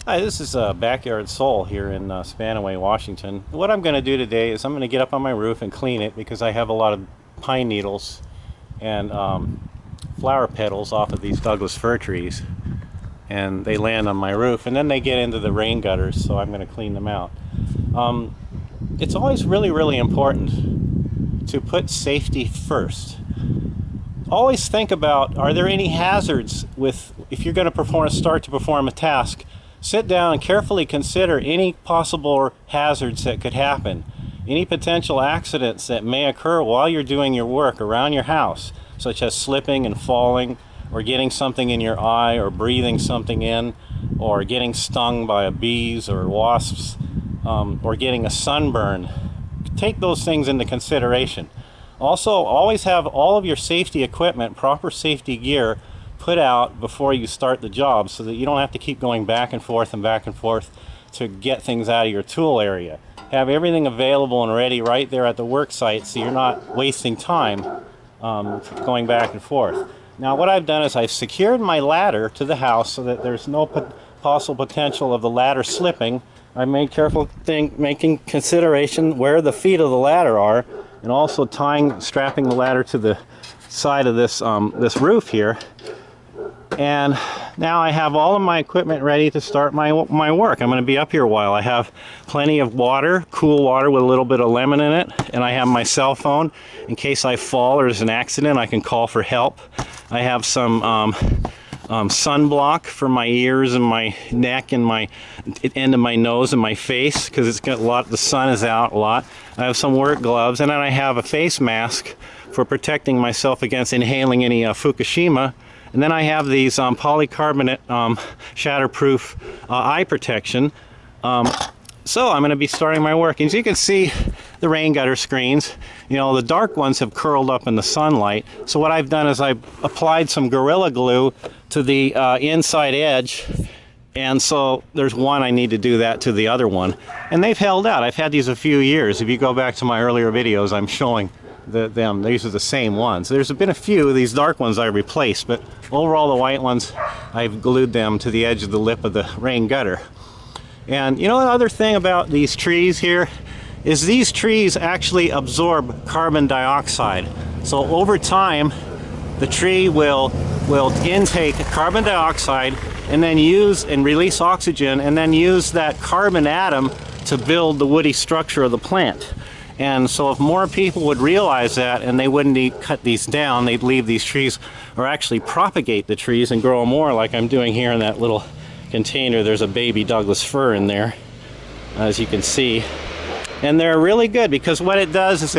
Hi, this is Backyard Soul here in Spanaway, Washington. What I'm going to do today is I'm going to get up on my roof and clean it because I have a lot of pine needles and flower petals off of these Douglas fir trees, and they land on my roof and then they get into the rain gutters, so I'm going to clean them out. It's always really important to put safety first. Always think about, are there any hazards if you're going to start to perform a task. Sit down and carefully consider any possible hazards that could happen, any potential accidents that may occur while you're doing your work around your house, such as slipping and falling, or getting something in your eye, or breathing something in, or getting stung by bees or wasps, or getting a sunburn. Take those things into consideration. Also, always have all of your safety equipment, proper safety gear, put out before you start the job so that you don't have to keep going back and forth to get things out of your tool area. Have everything available and ready right there at the work site so you're not wasting time going back and forth. Now what I've done is I've secured my ladder to the house so that there's no possible potential of the ladder slipping. I made careful making consideration where the feet of the ladder are, and also strapping the ladder to the side of this roof here. And now I have all of my equipment ready to start my work. I'm going to be up here a while. I have plenty of water, cool water with a little bit of lemon in it, and I have my cell phone in case I fall or there's an accident. I can call for help. I have some sunblock for my ears and my neck and my end of my nose and my face because it's got the sun is out a lot. I have some work gloves, and then I have a face mask for protecting myself against inhaling any Fukushima. And then I have these polycarbonate shatterproof eye protection. So I'm going to be starting my work. As you can see, the rain gutter screens, the dark ones have curled up in the sunlight. So what I've done is I've applied some Gorilla Glue to the inside edge. And so there's one, I need to do that to the other one. And they've held out. I've had these a few years. If you go back to my earlier videos, I'm showing them. These are the same ones. There's been a few of these dark ones I replaced, but overall the white ones, I've glued them to the edge of the lip of the rain gutter. And another thing about these trees here is these trees actually absorb carbon dioxide. So over time, the tree will intake carbon dioxide and then use and release oxygen, and then use that carbon atom to build the woody structure of the plant. And so if more people would realize that, and they wouldn't cut these down, they'd leave these trees, or actually propagate the trees and grow more like I'm doing here in that little container. There's a baby Douglas fir in there, as you can see. And they're really good because what it does is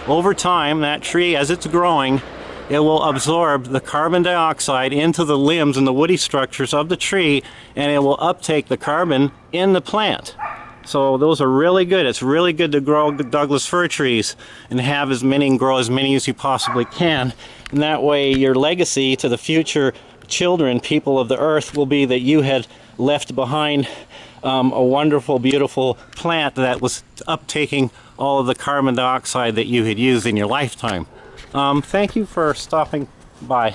over time, that tree, as it's growing, it will absorb the carbon dioxide into the limbs and the woody structures of the tree, and it will uptake the carbon in the plant. So those are really good. It's really good to grow Douglas fir trees and have grow as many as you possibly can. And that way your legacy to the future children, people of the earth, will be that you had left behind a wonderful, beautiful plant that was uptaking all of the carbon dioxide that you had used in your lifetime. Thank you for stopping by.